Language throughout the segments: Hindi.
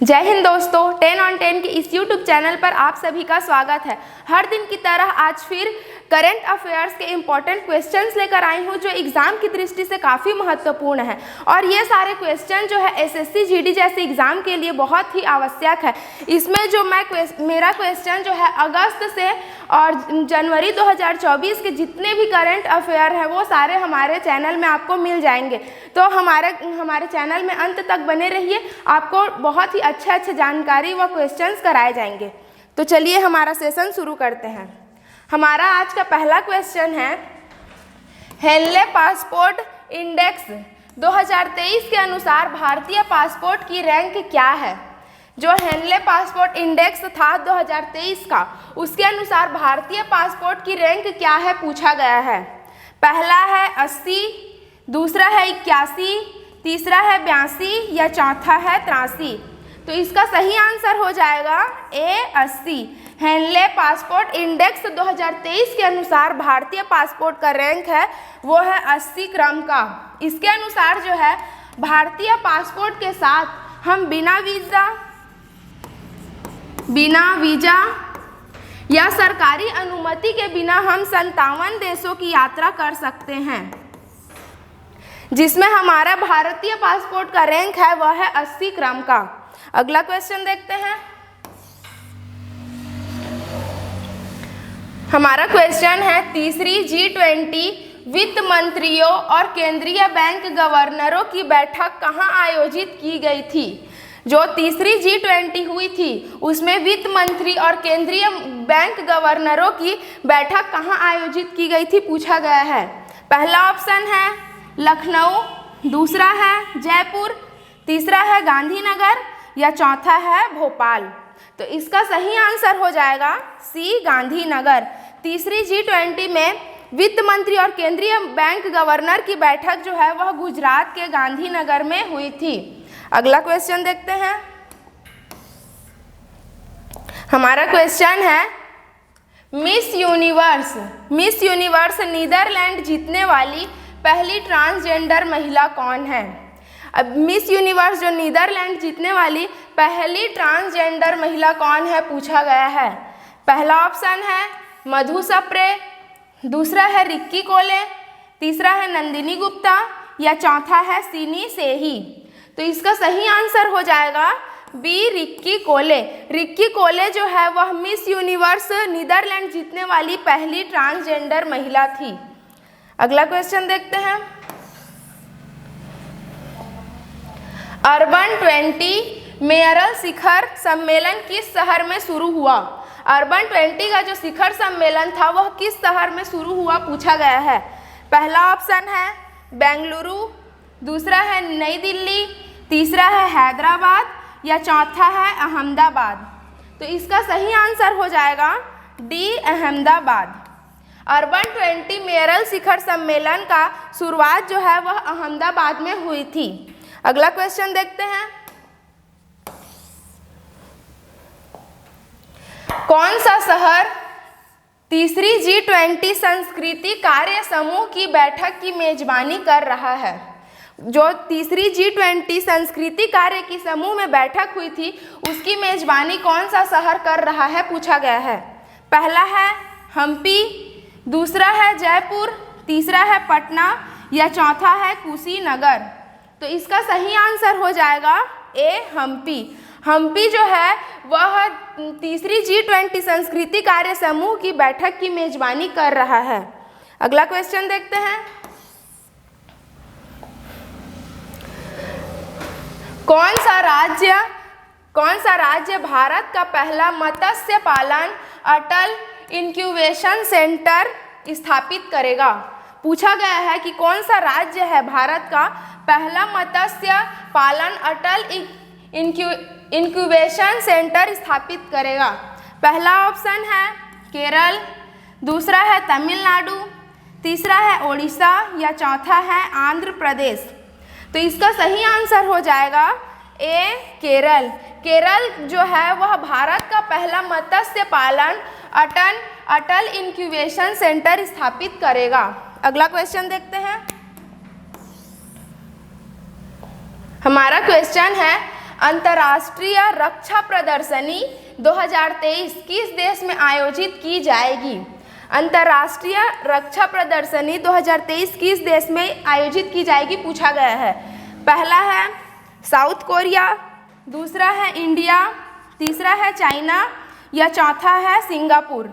जय हिंद दोस्तों, 10 on 10 के इस YouTube चैनल पर आप सभी का स्वागत है। हर दिन की तरह आज फिर करंट अफेयर्स के इम्पॉर्टेंट क्वेश्चंस लेकर आई हूँ जो एग्ज़ाम की दृष्टि से काफ़ी महत्वपूर्ण है। और ये सारे क्वेश्चन जो है एसएससी जीडी जैसे एग्ज़ाम के लिए बहुत ही आवश्यक है। इसमें जो मेरा क्वेश्चन जो है अगस्त से और जनवरी 2024 के जितने भी करंट अफेयर हैं वो सारे हमारे चैनल में आपको मिल जाएंगे। तो हमारे चैनल में अंत तक बने रहिए, आपको बहुत ही अच्छे जानकारी व क्वेश्चंस कराए जाएंगे। तो चलिए हमारा सेशन शुरू करते हैं। हमारा आज का पहला क्वेश्चन है, हेनले पासपोर्ट इंडेक्स 2023 के अनुसार भारतीय पासपोर्ट की रैंक क्या है। जो हेनले पासपोर्ट इंडेक्स था 2023 का, उसके अनुसार भारतीय पासपोर्ट की रैंक क्या है पूछा गया है। पहला है 80, दूसरा है 81, तीसरा है 82 या चौथा है 83। तो इसका सही आंसर हो जाएगा ए 80। हेनले पासपोर्ट इंडेक्स 2023 के अनुसार भारतीय पासपोर्ट का रैंक है वो है 80 क्रम का। इसके अनुसार जो है भारतीय पासपोर्ट के साथ हम बिना वीज़ा या सरकारी अनुमति के बिना हम 57 देशों की यात्रा कर सकते हैं, जिसमें हमारा भारतीय पासपोर्ट का रैंक है वह है 80 क्रम का। अगला क्वेश्चन देखते हैं। हमारा क्वेश्चन है, तीसरी G20 वित्त मंत्रियों और केंद्रीय बैंक गवर्नरों की बैठक कहाँ आयोजित की गई थी। जो तीसरी G20 हुई थी उसमें वित्त मंत्री और केंद्रीय बैंक गवर्नरों की बैठक कहाँ आयोजित की गई थी पूछा गया है। पहला ऑप्शन है लखनऊ, दूसरा है जयपुर, तीसरा है गांधीनगर या चौथा है भोपाल। तो इसका सही आंसर हो जाएगा सी गांधीनगर। तीसरी G20 में वित्त मंत्री और केंद्रीय बैंक गवर्नर की बैठक जो है वह गुजरात के गांधीनगर में हुई थी। अगला क्वेश्चन देखते हैं। हमारा क्वेश्चन है, मिस यूनिवर्स नीदरलैंड जीतने वाली पहली ट्रांसजेंडर महिला कौन है। अब मिस यूनिवर्स जो नीदरलैंड जीतने वाली पहली ट्रांसजेंडर महिला कौन है पूछा गया है। पहला ऑप्शन है मधु सप्रे, दूसरा है रिक्की कोले, तीसरा है नंदिनी गुप्ता या चौथा है सीनी सेही। तो इसका सही आंसर हो जाएगा बी रिक्की कोले। रिक्की कोले जो है वह मिस यूनिवर्स नीदरलैंड जीतने वाली पहली ट्रांसजेंडर महिला थी। अगला क्वेश्चन देखते हैं। अर्बन 20 मेयरल शिखर सम्मेलन किस शहर में शुरू हुआ। अर्बन 20 का जो शिखर सम्मेलन था वह किस शहर में शुरू हुआ पूछा गया है। पहला ऑप्शन है बेंगलुरु, दूसरा है नई दिल्ली, तीसरा है हैदराबाद या चौथा है अहमदाबाद। तो इसका सही आंसर हो जाएगा डी अहमदाबाद। अर्बन 20 मेयरल शिखर सम्मेलन का शुरुआत जो है वह अहमदाबाद में हुई थी। अगला क्वेश्चन देखते हैं। कौन सा शहर तीसरी G20 संस्कृति कार्य समूह की बैठक की मेजबानी कर रहा है। जो तीसरी G20 संस्कृति कार्य की समूह में बैठक हुई थी उसकी मेजबानी कौन सा शहर कर रहा है पूछा गया है। पहला है हम्पी, दूसरा है जयपुर, तीसरा है पटना या चौथा है कुशीनगर। तो इसका सही आंसर हो जाएगा ए हम्पी। हम्पी जो है वह तीसरी G20 संस्कृति कार्य समूह की बैठक की मेजबानी कर रहा है। अगला क्वेश्चन देखते हैं। कौन सा राज्य भारत का पहला मत्स्य पालन अटल इंक्यूबेशन सेंटर स्थापित करेगा। पूछा गया है कि कौन सा राज्य है भारत का पहला मत्स्य पालन अटल इंक्यूबेशन सेंटर स्थापित करेगा। पहला ऑप्शन है केरल, दूसरा है तमिलनाडु, तीसरा है ओडिशा या चौथा है आंध्र प्रदेश। तो इसका सही आंसर हो जाएगा ए केरल। केरल जो है वह भारत का पहला मत्स्य पालन अटल इंक्यूबेशन सेंटर स्थापित करेगा। अगला क्वेश्चन देखते हैं। हमारा क्वेश्चन है, अंतर्राष्ट्रीय रक्षा प्रदर्शनी 2023 किस देश में आयोजित की जाएगी? अंतर्राष्ट्रीय रक्षा प्रदर्शनी 2023 किस देश में आयोजित की जाएगी पूछा गया है। पहला है साउथ कोरिया, दूसरा है इंडिया, तीसरा है चाइना या चौथा है सिंगापुर।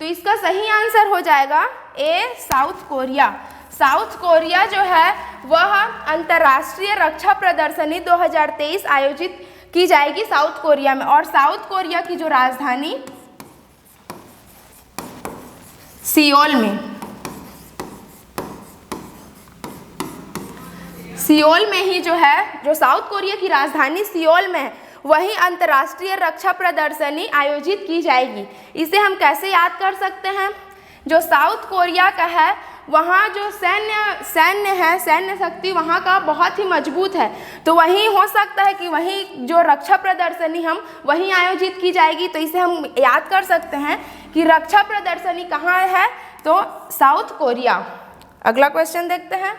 तो इसका सही आंसर हो जाएगा ए साउथ कोरिया। साउथ कोरिया जो है वह अंतर्राष्ट्रीय रक्षा प्रदर्शनी 2023 आयोजित की जाएगी साउथ कोरिया में। और साउथ कोरिया की जो राजधानी सियोल में, सियोल में ही जो है, जो साउथ कोरिया की राजधानी सियोल में है, वहीं अंतर्राष्ट्रीय रक्षा प्रदर्शनी आयोजित की जाएगी। इसे हम कैसे याद कर सकते हैं? जो साउथ कोरिया का है वहाँ जो सैन्य है, सैन्य शक्ति वहाँ का बहुत ही मजबूत है, तो वहीं हो सकता है कि वहीं जो रक्षा प्रदर्शनी हम वहीं आयोजित की जाएगी। तो इसे हम याद कर सकते हैं कि रक्षा प्रदर्शनी कहाँ है, तो साउथ कोरिया। अगला क्वेश्चन देखते हैं।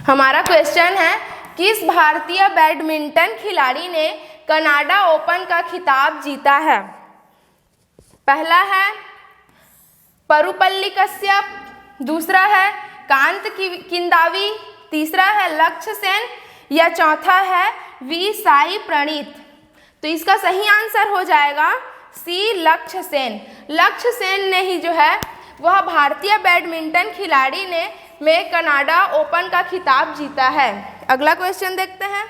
हमारा क्वेश्चन है किस भारतीय बैडमिंटन खिलाड़ी ने कनाडा ओपन का खिताब जीता है? पहला है परुपल्ली कश्यप, दूसरा है कांत किंदावी, तीसरा है लक्ष्य सेन या चौथा है वी साई प्रणीत। तो इसका सही आंसर हो जाएगा सी लक्ष्य सेन। लक्ष्य सेन ने ही जो है वह भारतीय बैडमिंटन खिलाड़ी ने में कनाडा ओपन का खिताब जीता है। अगला क्वेश्चन देखते हैं।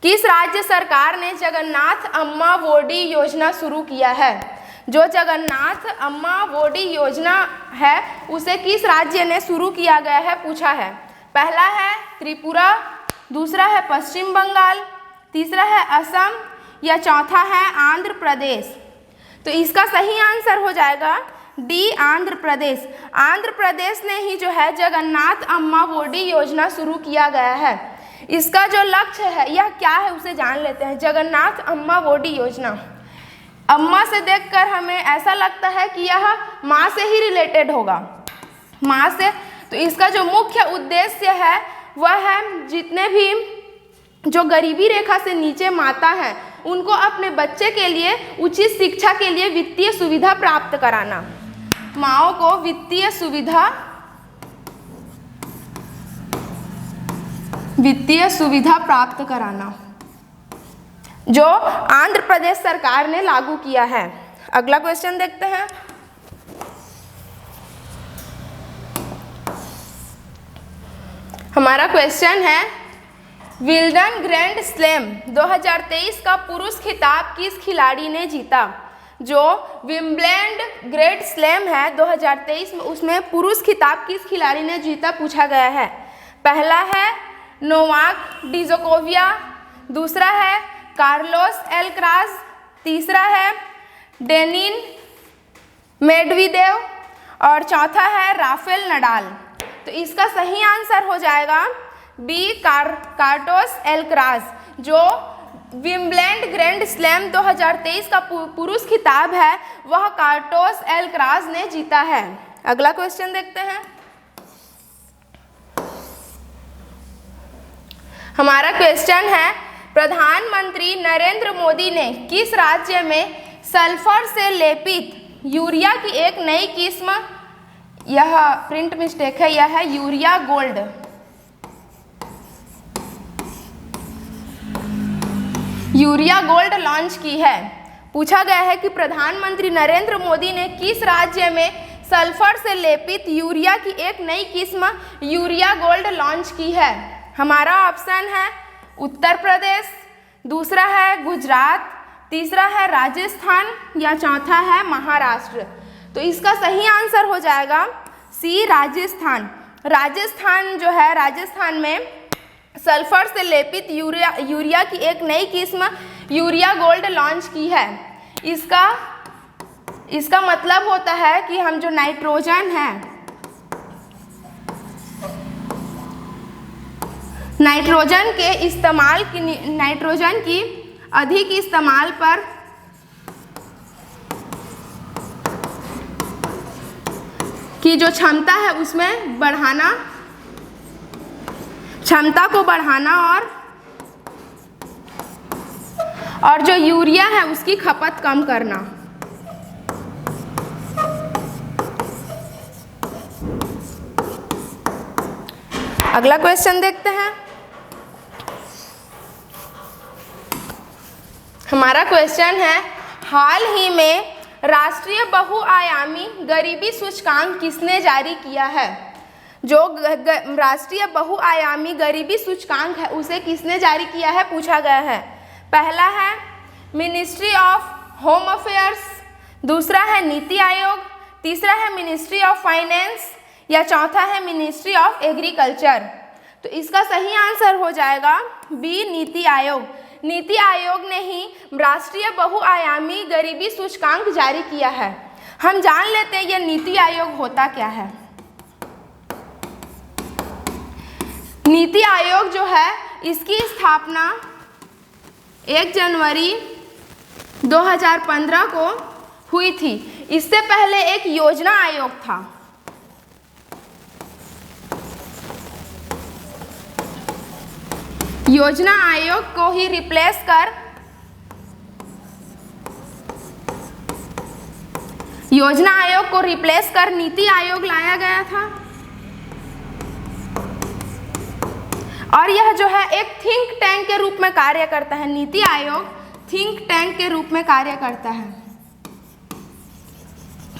किस राज्य सरकार ने जगन्नाथ अम्मा वोडी योजना शुरू किया है? जो जगन्नाथ अम्मा वोडी योजना है उसे किस राज्य ने शुरू किया गया है पूछा है। पहला है त्रिपुरा, दूसरा है पश्चिम बंगाल, तीसरा है असम या चौथा है आंध्र प्रदेश। तो इसका सही आंसर हो जाएगा डी आंध्र प्रदेश। आंध्र प्रदेश ने ही जो है जगन्नाथ अम्मा वोडी योजना शुरू किया गया है। इसका जो लक्ष्य है यह क्या है उसे जान लेते हैं। जगन्नाथ अम्मा वोडी योजना, अम्मा से देखकर हमें ऐसा लगता है कि यह माँ से ही रिलेटेड होगा, माँ से। तो इसका जो मुख्य उद्देश्य है वह है जितने भी जो गरीबी रेखा से नीचे माता है उनको अपने बच्चे के लिए उचित शिक्षा के लिए वित्तीय सुविधा प्राप्त कराना। माँओं को वित्तीय सुविधा प्राप्त कराना, जो आंध्र प्रदेश सरकार ने लागू किया है। अगला क्वेश्चन देखते हैं। हमारा क्वेश्चन है विल्डन ग्रैंड स्लैम 2023 का पुरुष खिताब किस खिलाड़ी ने जीता? जो विम्बलडन ग्रैंड स्लैम है 2023 में, उसमें पुरुष खिताब किस खिलाड़ी ने जीता पूछा गया है। पहला है नोवाक डिजोकोविच, दूसरा है कार्लोस एल्कराज, तीसरा है डेनिल मेडवेदेव और चौथा है राफेल नडाल। तो इसका सही आंसर हो जाएगा बी कार्लोस एल्कराज। जो विम्बलडन ग्रैंड स्लैम 2023 का पुरुष खिताब है वह कार्लोस एल्कराज ने जीता है। अगला क्वेश्चन देखते हैं। हमारा क्वेश्चन है प्रधानमंत्री नरेंद्र मोदी ने किस राज्य में सल्फर से लेपित यूरिया की एक नई किस्म, यह प्रिंट मिस्टेक है, यह है urea gold, urea gold launch की है। पूछा गया है कि प्रधानमंत्री नरेंद्र मोदी ने किस राज्य में सल्फर से लेपित यूरिया की एक नई किस्म यूरिया गोल्ड लॉन्च की है। हमारा ऑप्शन है उत्तर प्रदेश, दूसरा है गुजरात, तीसरा है राजस्थान या चौथा है महाराष्ट्र। तो इसका सही आंसर हो जाएगा सी राजस्थान। राजस्थान जो है, राजस्थान में सल्फर से लेपित यूरिया की एक नई किस्म यूरिया गोल्ड लॉन्च की है। इसका मतलब होता है कि हम जो नाइट्रोजन है, नाइट्रोजन की अधिक इस्तेमाल पर की जो क्षमता है उसमें बढ़ाना, क्षमता को बढ़ाना, और जो यूरिया है उसकी खपत कम करना। अगला क्वेश्चन देखते हैं। हमारा क्वेश्चन है, हाल ही में राष्ट्रीय बहुआयामी गरीबी सूचकांक किसने जारी किया है? जो राष्ट्रीय बहुआयामी गरीबी सूचकांक है उसे किसने जारी किया है पूछा गया है। पहला है मिनिस्ट्री ऑफ होम अफेयर्स, दूसरा है नीति आयोग, तीसरा है मिनिस्ट्री ऑफ फाइनेंस, या चौथा है मिनिस्ट्री ऑफ एग्रीकल्चर। तो इसका सही आंसर हो जाएगा बी, नीति आयोग। नीति आयोग ने ही राष्ट्रीय बहुआयामी गरीबी सूचकांक जारी किया है। हम जान लेते हैं यह नीति आयोग होता क्या है। नीति आयोग जो है इसकी स्थापना 1 जनवरी 2015 को हुई थी। इससे पहले एक योजना आयोग था। योजना आयोग को ही रिप्लेस कर नीति आयोग लाया गया था। और यह जो है एक थिंक टैंक के रूप में कार्य करता है। नीति आयोग थिंक टैंक के रूप में कार्य करता है।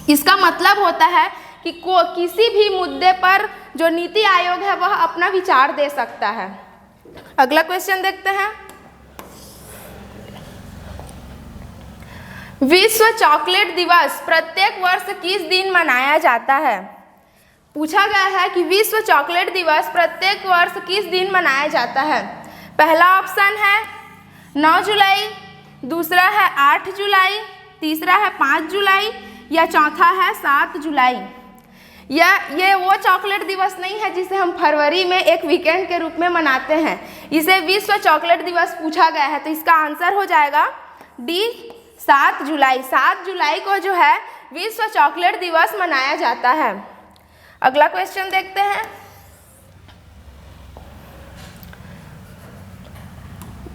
इसका मतलब होता है कि किसी भी मुद्दे पर जो नीति आयोग है वह अपना विचार दे सकता है। अगला क्वेश्चन देखते हैं। विश्व चॉकलेट दिवस प्रत्येक वर्ष किस दिन मनाया जाता है? पूछा गया है कि विश्व चॉकलेट दिवस प्रत्येक वर्ष किस दिन मनाया जाता है। पहला ऑप्शन है 9 जुलाई, दूसरा है 8 जुलाई, तीसरा है 5 जुलाई, या चौथा है 7 जुलाई। ये वो चॉकलेट दिवस नहीं है जिसे हम फरवरी में एक वीकेंड के रूप में मनाते हैं। इसे विश्व चॉकलेट दिवस पूछा गया है। तो इसका आंसर हो जाएगा डी, 7 जुलाई। 7 जुलाई को जो है विश्व चॉकलेट दिवस मनाया जाता है। अगला क्वेश्चन देखते हैं।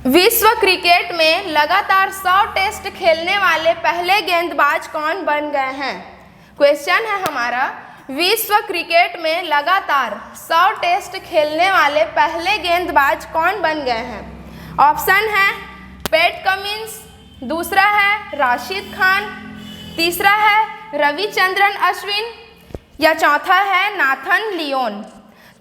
विश्व क्रिकेट में लगातार 100 टेस्ट खेलने वाले पहले गेंदबाज कौन बन गए हैं? क्वेश्चन है हमारा, विश्व क्रिकेट में लगातार 100 टेस्ट खेलने वाले पहले गेंदबाज कौन बन गए हैं? ऑप्शन है पैट कमिंस, दूसरा है राशिद खान, तीसरा है रविचंद्रन अश्विन, या चौथा है नाथन लियोन।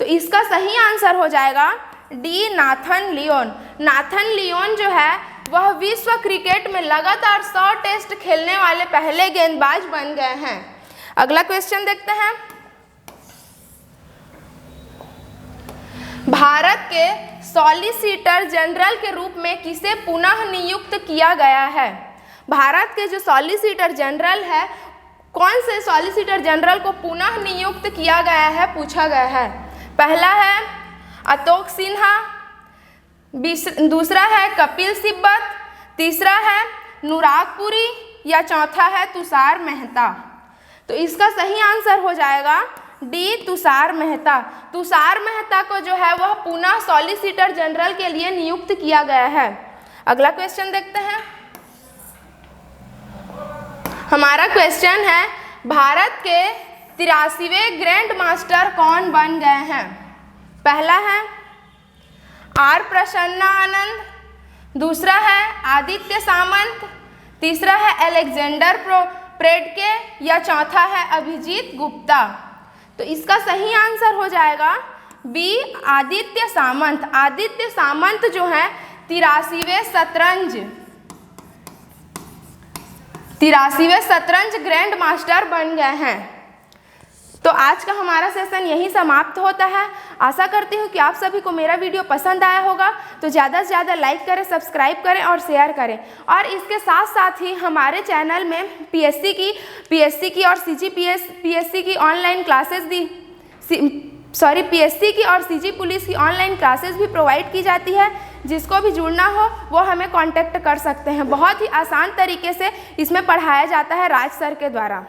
तो इसका सही आंसर हो जाएगा D, Nathan Lyon. Nathan Lyon जो है वह विश्व क्रिकेट में लगातार 100 टेस्ट खेलने वाले पहले गेंदबाज बन गए हैं। अगला क्वेश्चन देखते हैं। भारत के सॉलिसिटर जनरल के रूप में किसे पुनः नियुक्त किया गया है? भारत के जो सॉलिसिटर जनरल है, कौन से सॉलिसिटर जनरल को पुनः नियुक्त किया गया है पूछा गया है। पहला है अतोक सिन्हा, दूसरा है कपिल सिब्बत, तीसरा है नुरागपुरी, या चौथा है तुषार मेहता। तो इसका सही आंसर हो जाएगा डी, तुषार मेहता। तुषार मेहता को जो है वह पुनः सॉलिसिटर जनरल के लिए नियुक्त किया गया है। अगला क्वेश्चन देखते हैं। हमारा क्वेश्चन है, भारत के 83वें ग्रैंड मास्टर कौन बन गए हैं? पहला है आर प्रसन्ना आनंद, दूसरा है आदित्य सामंत, तीसरा है अलेक्जेंडर प्रेडके, या चौथा है अभिजीत गुप्ता। तो इसका सही आंसर हो जाएगा बी, आदित्य सामंत। आदित्य सामंत जो है 83वें शतरंज ग्रैंड मास्टर बन गए हैं। तो आज का हमारा सेशन यहीं समाप्त होता है। आशा करती हूँ कि आप सभी को मेरा वीडियो पसंद आया होगा। तो ज़्यादा से ज़्यादा लाइक करें, सब्सक्राइब करें और शेयर करें। और इसके साथ साथ ही हमारे चैनल में पीएससी की और पीएससी की ऑनलाइन क्लासेस पीएससी की और सीजी पुलिस की ऑनलाइन क्लासेस भी प्रोवाइड की जाती है। जिसको भी जुड़ना हो वो हमें कांटेक्ट कर सकते हैं। बहुत ही आसान तरीके से इसमें पढ़ाया जाता है राज सर के द्वारा।